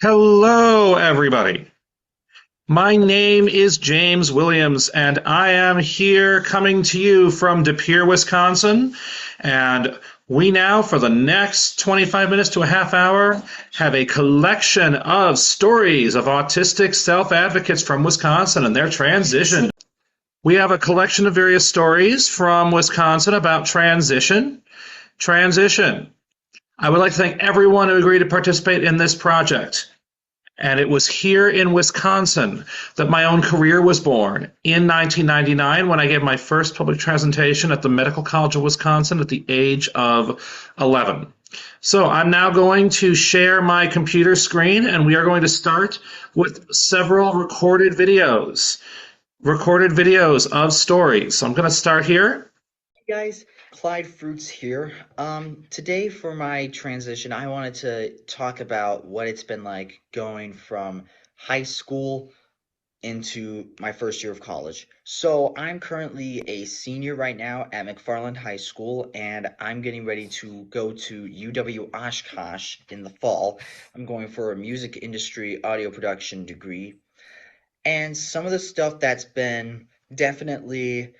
Hello, everybody. My name is James Williams, and I am here coming to you from De Pere, Wisconsin. And we now, for the next 25 minutes to a half hour, have a collection of stories of autistic self advocates from Wisconsin and their transition. We have a collection of various stories from Wisconsin about transition. Transition. I would like to thank everyone who agreed to participate in this project. And it was here in Wisconsin that my own career was born in 1999 when I gave my first public presentation at the Medical College of Wisconsin at the age of 11. So I'm now going to share my computer screen and we are going to start with several recorded videos of stories. So I'm going to start here. Hey guys, Clyde Fruits here. Today for my transition, I wanted to talk about what it's been like going from high school into my first year of college. So I'm currently a senior right now at McFarland High School, and I'm getting ready to go to UW Oshkosh in the fall. I'm going for a music industry audio production degree. And some of the stuff that's been definitely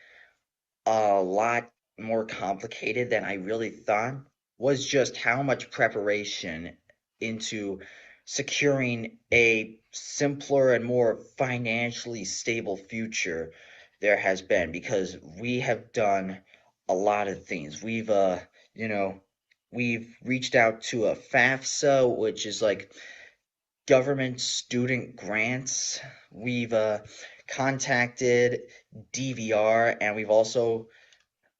a lot more complicated than I really thought was just how much preparation into securing a simpler and more financially stable future there has been, because we have done a lot of things. You know, we've reached out to a FAFSA, which is like government student grants. We've contacted DVR, and we also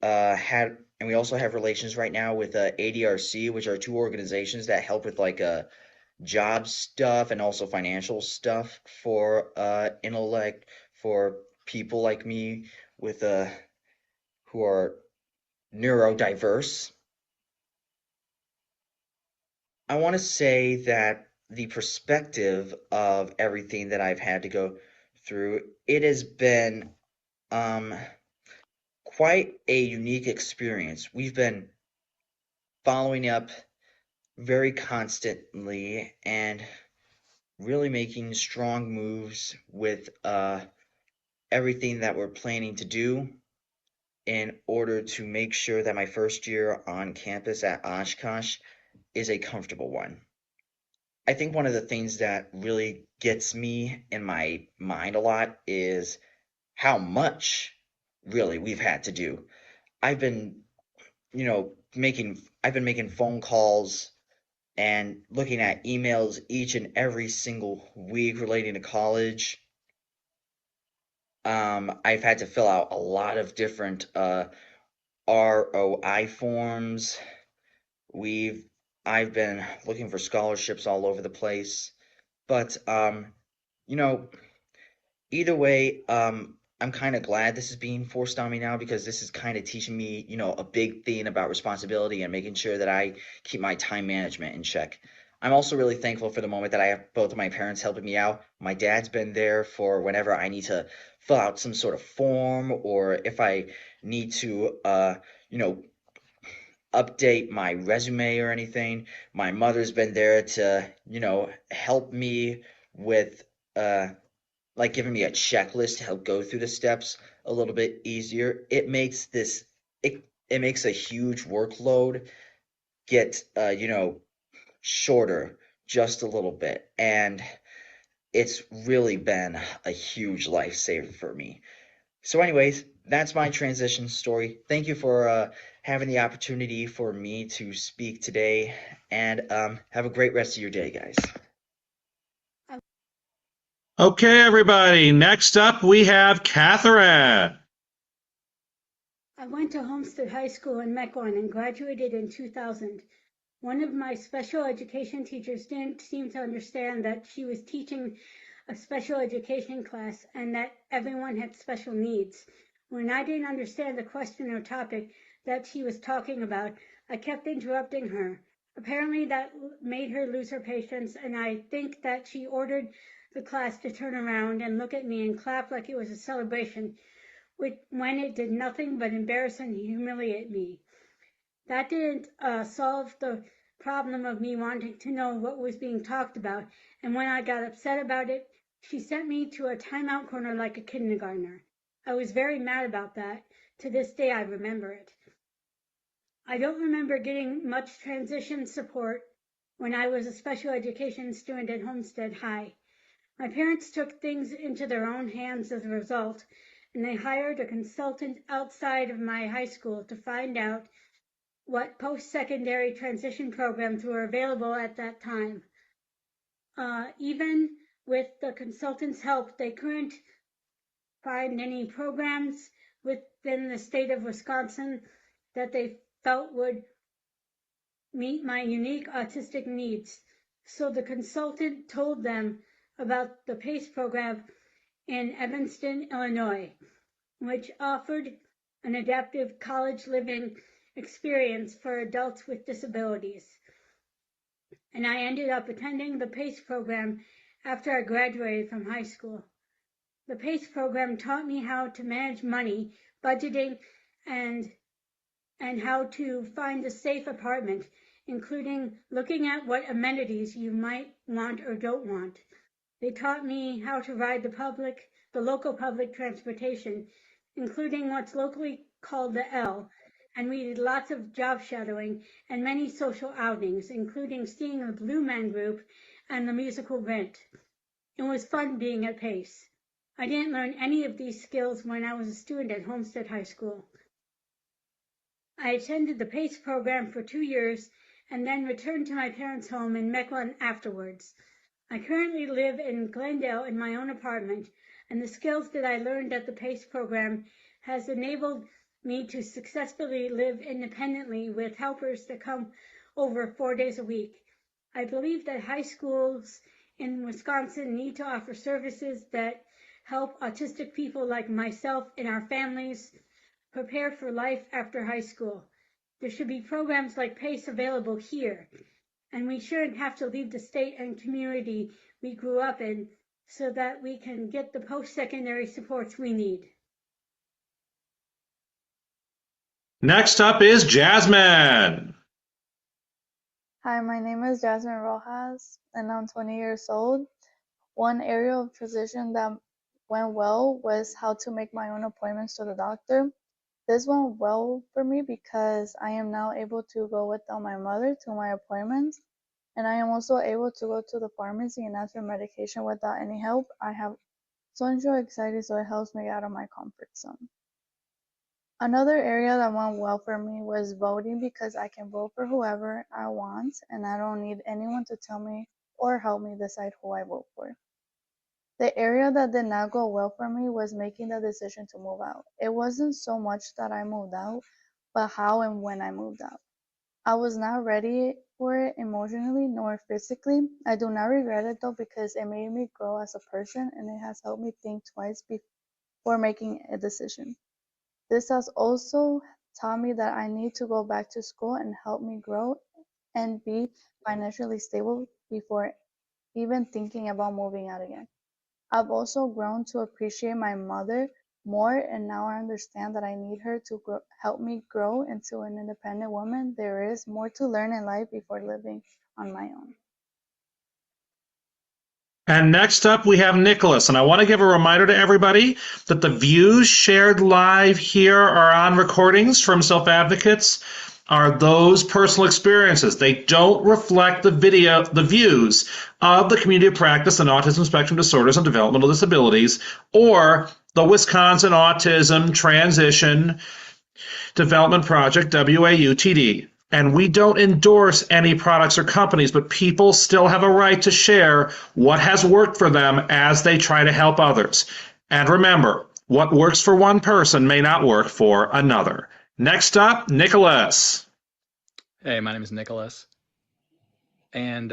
have relations right now with ADRC, which are two organizations that help with like job stuff and also financial stuff for intellect for people like me with who are neurodiverse. I want to say that the perspective of everything that I've had to go through, it has been um quite a unique experience. We've been following up very constantly and really making strong moves with everything that we're planning to do in order to make sure that my first year on campus at Oshkosh is a comfortable one. I think one of the things that really gets me in my mind a lot is how much really we've had to do. I've been, I've been making phone calls and looking at emails each and every single week relating to college. I've had to fill out a lot of different ROI forms. We've I've been looking for scholarships all over the place. But you know, either way, I'm kind of glad this is being forced on me now, because this is kind of teaching me, a big thing about responsibility and making sure that I keep my time management in check. I'm also really thankful for the moment that I have both of my parents helping me out. My dad's been there for whenever I need to fill out some sort of form, or if I need to, update my resume or anything. My mother's been there to, help me with like giving me a checklist to help go through the steps a little bit easier. It makes a huge workload get shorter just a little bit, and it's really been a huge lifesaver for me. So anyways, that's my transition story. Thank you for having the opportunity for me to speak today, and have a great rest of your day, guys. Okay, everybody. Next up, we have Catherine. I went to Homestead High School in Mequon and graduated in 2000. One of my special education teachers didn't seem to understand that she was teaching a special education class and that everyone had special needs. When I didn't understand the question or topic that she was talking about, I kept interrupting her. Apparently that made her lose her patience, and I think that she ordered the class to turn around and look at me and clap like it was a celebration, when it did nothing but embarrass and humiliate me. That didn't solve the problem of me wanting to know what was being talked about, and when I got upset about it, she sent me to a timeout corner like a kindergartner. I was very mad about that. To this day, I remember it. I don't remember getting much transition support when I was a special education student at Homestead High. My parents took things into their own hands as a result, and they hired a consultant outside of my high school to find out what post-secondary transition programs were available at that time. Even with the consultant's help, they couldn't find any programs within the state of Wisconsin that they felt would meet my unique autistic needs. So the consultant told them about the PACE program in Evanston, Illinois, which offered an adaptive college living experience for adults with disabilities. And I ended up attending the PACE program after I graduated from high school. The PACE program taught me how to manage money, budgeting, and how to find a safe apartment, including looking at what amenities you might want or don't want. They taught me how to ride the local public transportation, including what's locally called the L, and we did lots of job shadowing and many social outings, including seeing the Blue Man Group and the musical Rent. It was fun being at PACE. I didn't learn any of these skills when I was a student at Homestead High School. I attended the PACE program for 2 years and then returned to my parents' home in Mequon afterwards. I currently live in Glendale in my own apartment, and the skills that I learned at the PACE program has enabled me to successfully live independently with helpers that come over 4 days a week. I believe that high schools in Wisconsin need to offer services that help autistic people like myself and our families prepare for life after high school. There should be programs like PACE available here, and we shouldn't have to leave the state and community we grew up in so that we can get the post-secondary supports we need. Next up is Jasmine. Hi, my name is Jasmine Rojas, and I'm 20 years old. One area of transition that went well was how to make my own appointments to the doctor. This went well for me because I am now able to go without my mother to my appointments, and I am also able to go to the pharmacy and ask for medication without any help. I have so enjoyed excited, so it helps me out of my comfort zone. Another area that went well for me was voting because I can vote for whoever I want and I don't need anyone to tell me or help me decide who I vote for. The area that did not go well for me was making the decision to move out. It wasn't so much that I moved out, but how and when I moved out. I was not ready for it emotionally nor physically. I do not regret it though because it made me grow as a person and it has helped me think twice before making a decision. This has also taught me that I need to go back to school and help me grow and be financially stable before even thinking about moving out again. I've also grown to appreciate my mother more, and now I understand that I need her to help me grow into an independent woman. There is more to learn in life before living on my own. And next up, we have Nicholas. And I want to give a reminder to everybody that the views shared live here are on recordings from self-advocates, are those personal experiences. They don't reflect the views of the Community of Practice on Autism Spectrum Disorders and Developmental Disabilities, or the Wisconsin Autism Transition Development Project, WAuTD. And we don't endorse any products or companies, but people still have a right to share what has worked for them as they try to help others. And remember, what works for one person may not work for another. Next up, Nicholas. Hey, my name is Nicholas. And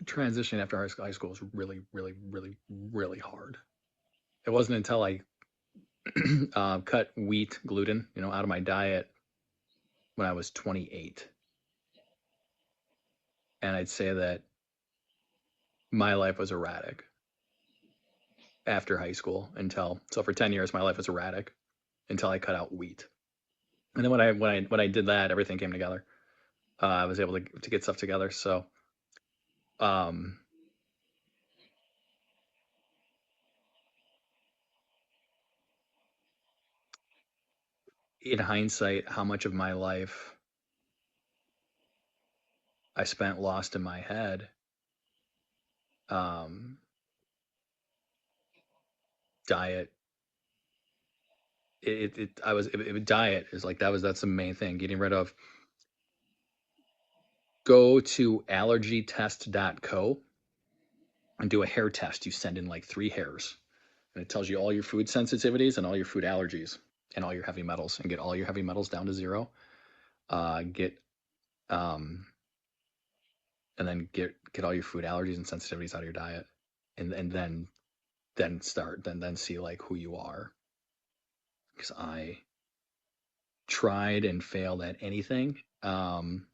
transitioning after high school was really, really, really, really hard. It wasn't until I cut wheat, gluten, out of my diet when I was 28. And I'd say that my life was erratic after high school so for 10 years, my life was erratic until I cut out wheat. And then when I did that, everything came together. I was able to get stuff together. So, in hindsight, how much of my life I spent lost in my head, diet. Diet is like that's the main thing. Getting rid of. Go to allergytest.co and do a hair test. You send in like 3 hairs, and it tells you all your food sensitivities and all your food allergies and all your heavy metals, and get all your heavy metals down to 0. And then get all your food allergies and sensitivities out of your diet, and then see like who you are. Because I tried and failed at anything. And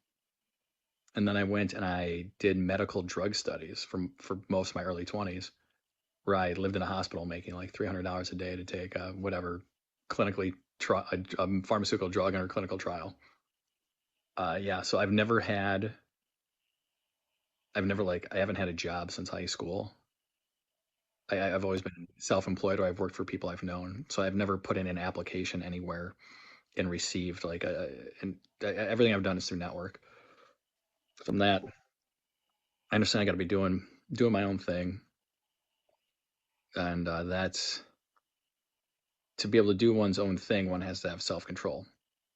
then I went and I did medical drug studies for most of my early 20s, where I lived in a hospital making like $300 a day to take whatever clinically a pharmaceutical drug under clinical trial. So I haven't had a job since high school. I've always been self-employed, or I've worked for people I've known. So I've never put in an application anywhere and received everything I've done is through network. From that, I understand I got to be doing my own thing, and that's to be able to do one's own thing. One has to have self-control.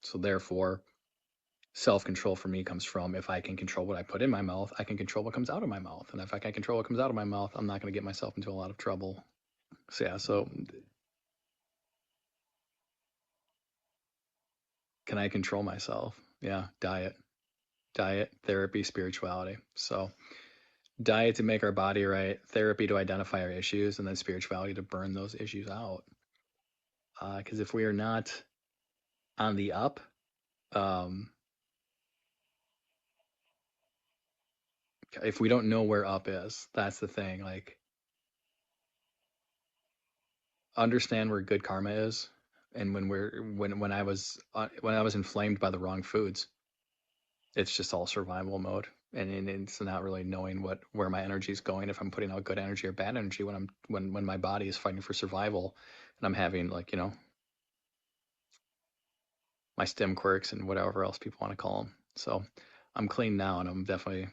So therefore, self-control for me comes from, if I can control what I put in my mouth, I can control what comes out of my mouth. And if I can control what comes out of my mouth, I'm not going to get myself into a lot of trouble. So yeah, so can I control myself? Yeah, diet, therapy, spirituality. So diet to make our body right, therapy to identify our issues, and then spirituality to burn those issues out. Because if we are not on the up, if we don't know where up is, that's the thing. Like, understand where good karma is, and when I was inflamed by the wrong foods, it's just all survival mode, and it's not really knowing where my energy is going, if I'm putting out good energy or bad energy when my body is fighting for survival, and I'm having my stem quirks and whatever else people want to call them. So I'm clean now, and I'm definitely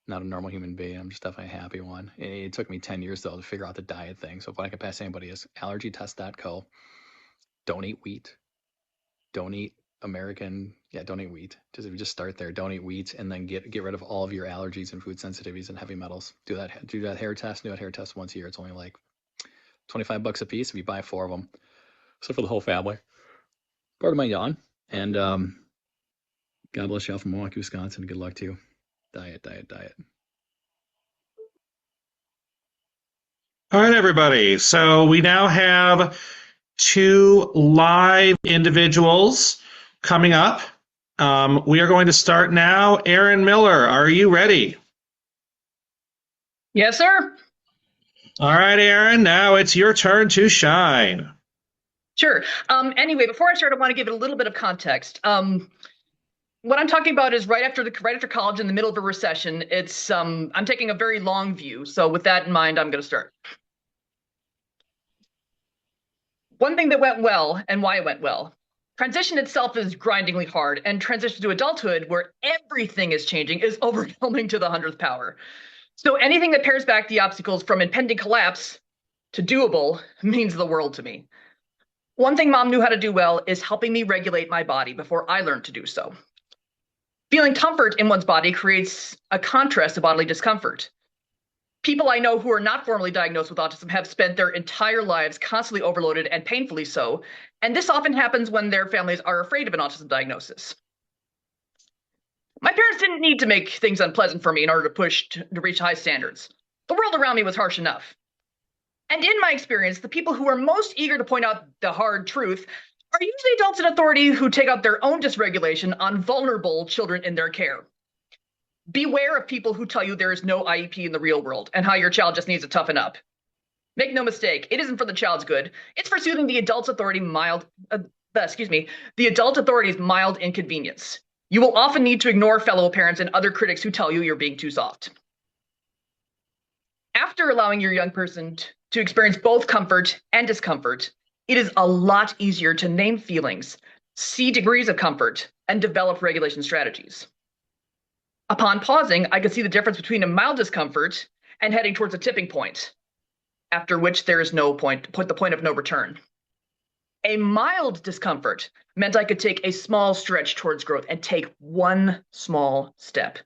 not a normal human being. I'm just definitely a happy one. It took me 10 years though to figure out the diet thing. So what I can pass anybody is allergytest.co. Don't eat wheat. Don't eat don't eat wheat. Just start there. Don't eat wheat, and then get rid of all of your allergies and food sensitivities and heavy metals. Do that hair test. Do that hair test once a year. It's only like $25 a piece if you buy 4 of them. So for the whole family. Part of my yawn. And God bless y'all from Milwaukee, Wisconsin. Good luck to you. Diet. All right, everybody. So we now have 2 live individuals coming up. We are going to start now. Aaron Miller, are you ready? Yes, sir. All right, Aaron, now it's your turn to shine. Sure. Anyway, before I start, I want to give it a little bit of context. What I'm talking about is right after college, in the middle of a recession. It's I'm taking a very long view. So with that in mind, I'm going to start. One thing that went well, and why it went well. Transition itself is grindingly hard, and transition to adulthood, where everything is changing, is overwhelming to the 100th power. So anything that pares back the obstacles from impending collapse to doable means the world to me. One thing Mom knew how to do well is helping me regulate my body before I learned to do so. Feeling comfort in one's body creates a contrast to bodily discomfort. People I know who are not formally diagnosed with autism have spent their entire lives constantly overloaded, and painfully so, and this often happens when their families are afraid of an autism diagnosis. My parents didn't need to make things unpleasant for me in order to reach high standards. The world around me was harsh enough. And in my experience, the people who are most eager to point out the hard truth are usually adults in authority who take out their own dysregulation on vulnerable children in their care. Beware of people who tell you there is no IEP in the real world and how your child just needs to toughen up. Make no mistake, it isn't for the child's good. It's for soothing the adult's authority the adult authority's mild inconvenience. You will often need to ignore fellow parents and other critics who tell you you're being too soft. After allowing your young person to experience both comfort and discomfort, it is a lot easier to name feelings, see degrees of comfort, and develop regulation strategies. Upon pausing, I could see the difference between a mild discomfort and heading towards a tipping point, after which there is the point of no return. A mild discomfort meant I could take a small stretch towards growth and take one small step,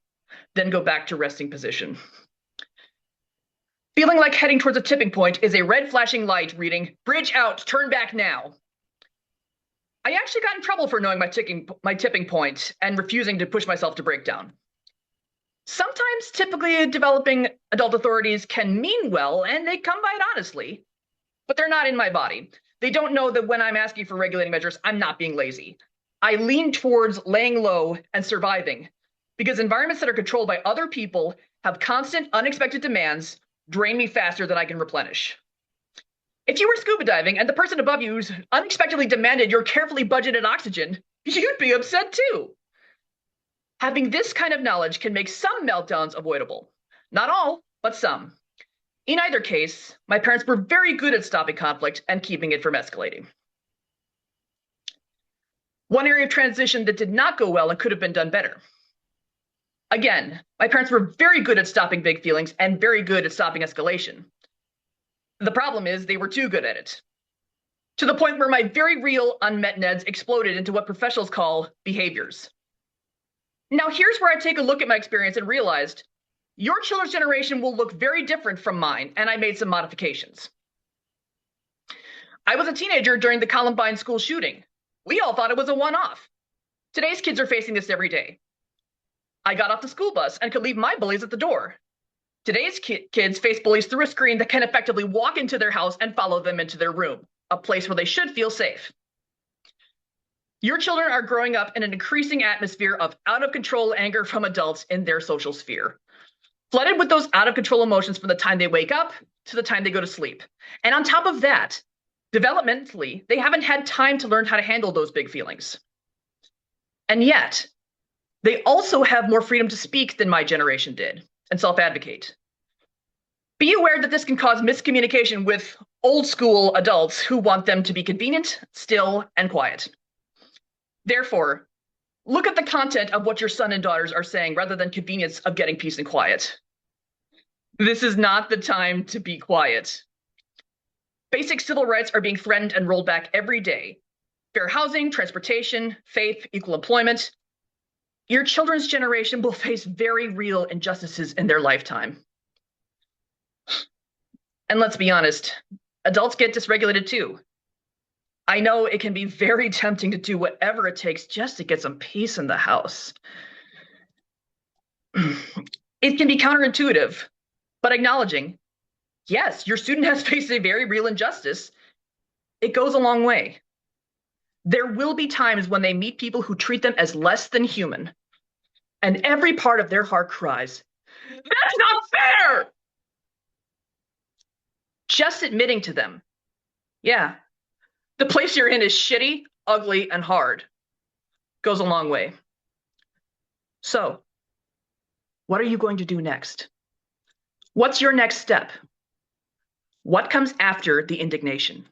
then go back to resting position. Feeling like heading towards a tipping point is a red flashing light reading, "Bridge out, turn back now." I actually got in trouble for knowing my tipping point and refusing to push myself to breakdown. Sometimes typically developing adult authorities can mean well and they come by it honestly, but they're not in my body. They don't know that when I'm asking for regulating measures, I'm not being lazy. I lean towards laying low and surviving because environments that are controlled by other people have constant unexpected demands drain me faster than I can replenish. If you were scuba diving and the person above you unexpectedly demanded your carefully budgeted oxygen, you'd be upset too. Having this kind of knowledge can make some meltdowns avoidable. Not all, but some. In either case, my parents were very good at stopping conflict and keeping it from escalating. One area of transition that did not go well and could have been done better. Again, my parents were very good at stopping big feelings and very good at stopping escalation. The problem is they were too good at it, to the point where my very real unmet needs exploded into what professionals call behaviors. Now here's where I take a look at my experience and realized your children's generation will look very different from mine, and I made some modifications. I was a teenager during the Columbine school shooting. We all thought it was a one-off. Today's kids are facing this every day. I got off the school bus and could leave my bullies at the door. Today's kids face bullies through a screen that can effectively walk into their house and follow them into their room, a place where they should feel safe. Your children are growing up in an increasing atmosphere of out-of-control anger from adults in their social sphere, flooded with those out-of-control emotions from the time they wake up to the time they go to sleep. And on top of that, developmentally, they haven't had time to learn how to handle those big feelings. And yet, they also have more freedom to speak than my generation did and self-advocate. Be aware that this can cause miscommunication with old school adults who want them to be convenient, still, and quiet. Therefore, look at the content of what your son and daughters are saying rather than convenience of getting peace and quiet. This is not the time to be quiet. Basic civil rights are being threatened and rolled back every day. Fair housing, transportation, faith, equal employment. Your children's generation will face very real injustices in their lifetime. And let's be honest, adults get dysregulated too. I know it can be very tempting to do whatever it takes just to get some peace in the house. It can be counterintuitive, but acknowledging, yes, your student has faced a very real injustice, it goes a long way. There will be times when they meet people who treat them as less than human, and every part of their heart cries, "That's not fair!" Just admitting to them, yeah, the place you're in is shitty, ugly, and hard, goes a long way. So, what are you going to do next? What's your next step? What comes after the indignation?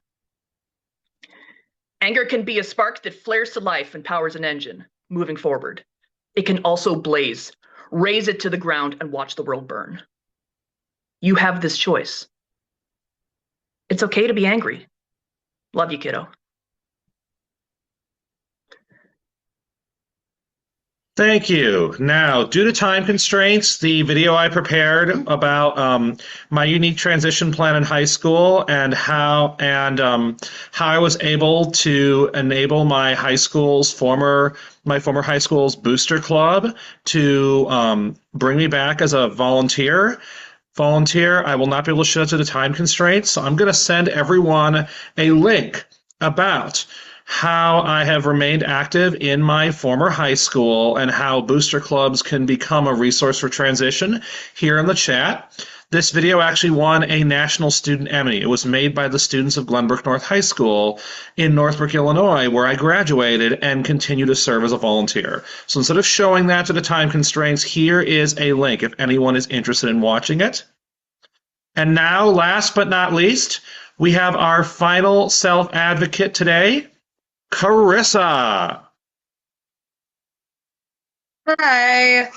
Anger can be a spark that flares to life and powers an engine, moving forward. It can also blaze, raise it to the ground and watch the world burn. You have this choice. It's okay to be angry. Love you, kiddo. Thank you. Now, due to time constraints, the video I prepared about my unique transition plan in high school and how I was able to enable my former high school's booster club to bring me back as a volunteer. I will not be able to show it due to time constraints, so I'm going to send everyone a link about how I have remained active in my former high school and how booster clubs can become a resource for transition here in the chat. This video actually won a National Student Emmy. It was made by the students of Glenbrook North High School in Northbrook, Illinois, where I graduated and continue to serve as a volunteer. So instead of showing that to the time constraints, here is a link if anyone is interested in watching it. And now, last but not least, we have our final self-advocate today, Carissa. Hi.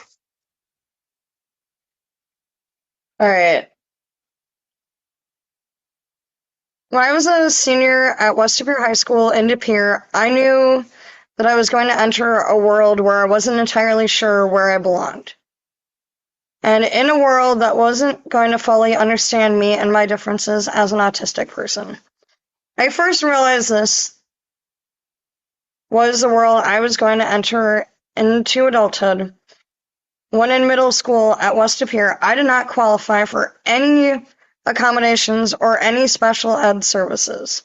All right. When I was a senior at West De Pere High School in De Pere, I knew that I was going to enter a world where I wasn't entirely sure where I belonged. And in a world that wasn't going to fully understand me and my differences as an autistic person. I first realized this was the world I was going to enter into adulthood. When in middle school at West De Pere, I did not qualify for any accommodations or any special ed services.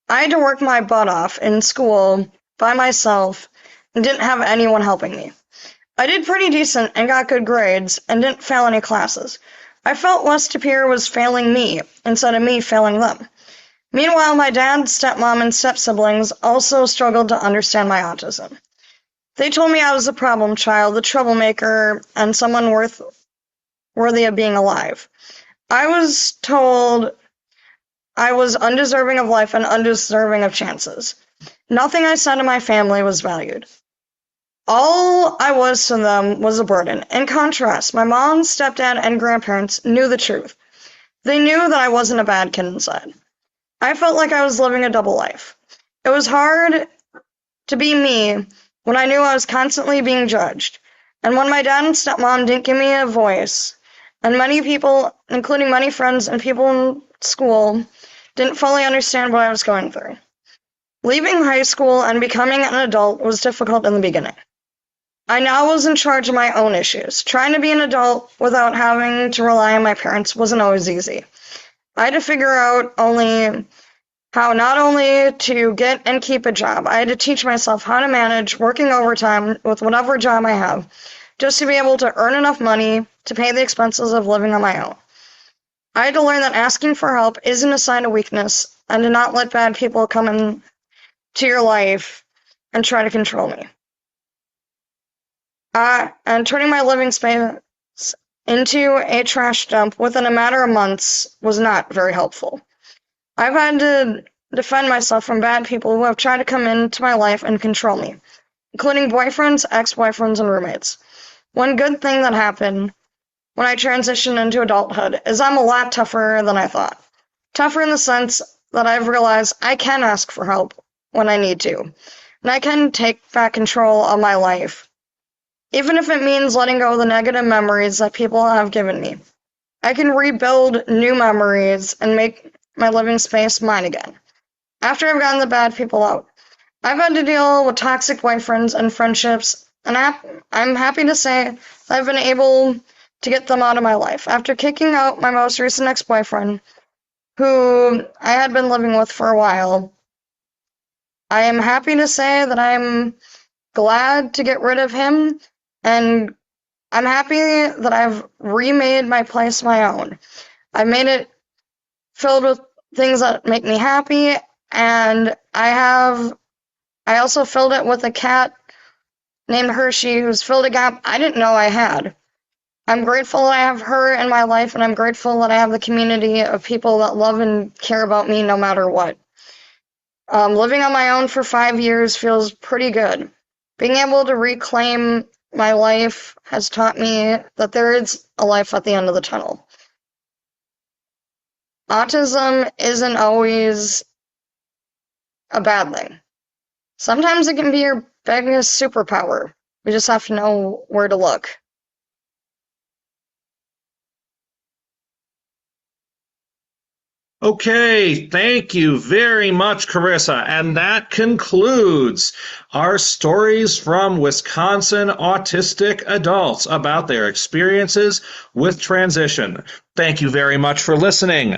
I had to work my butt off in school by myself and didn't have anyone helping me. I did pretty decent and got good grades and didn't fail any classes. I felt West De Pere was failing me instead of me failing them. Meanwhile, my dad, stepmom, and step-siblings also struggled to understand my autism. They told me I was a problem child, a troublemaker, and someone worthy of being alive. I was told I was undeserving of life and undeserving of chances. Nothing I said to my family was valued. All I was to them was a burden. In contrast, my mom, stepdad, and grandparents knew the truth. They knew that I wasn't a bad kid inside. I felt like I was living a double life. It was hard to be me when I knew I was constantly being judged, and when my dad and stepmom didn't give me a voice, and many people, including many friends and people in school, didn't fully understand what I was going through. Leaving high school and becoming an adult was difficult in the beginning. I now was in charge of my own issues. Trying to be an adult without having to rely on my parents wasn't always easy. I had to figure out how not only to get and keep a job, I had to teach myself how to manage working overtime with whatever job I have, just to be able to earn enough money to pay the expenses of living on my own. I had to learn that asking for help isn't a sign of weakness, and to not let bad people come into your life and try to control me. And turning my living space into a trash dump within a matter of months was not very helpful. I've had to defend myself from bad people who have tried to come into my life and control me, including boyfriends, ex-boyfriends, and roommates. One good thing that happened when I transitioned into adulthood is I'm a lot tougher than I thought. Tougher in the sense that I've realized I can ask for help when I need to, and I can take back control of my life, even if it means letting go of the negative memories that people have given me. I can rebuild new memories and make my living space mine again. After I've gotten the bad people out, I've had to deal with toxic boyfriends and friendships, and I'm happy to say that I've been able to get them out of my life. After kicking out my most recent ex-boyfriend, who I had been living with for a while, I am happy to say that I'm glad to get rid of him, and I'm happy that I've remade my place my own. I've made it filled with things that make me happy, and I also filled it with a cat named Hershey who's filled a gap I didn't know I had. I'm grateful that I have her in my life, and I'm grateful that I have the community of people that love and care about me no matter what. Living on my own for 5 years feels pretty good. Being able to reclaim my life has taught me that there is a life at the end of the tunnel. Autism isn't always a bad thing. Sometimes it can be your biggest superpower. We just have to know where to look. Okay, thank you very much, Carissa. And that concludes our stories from Wisconsin autistic adults about their experiences with transition. Thank you very much for listening.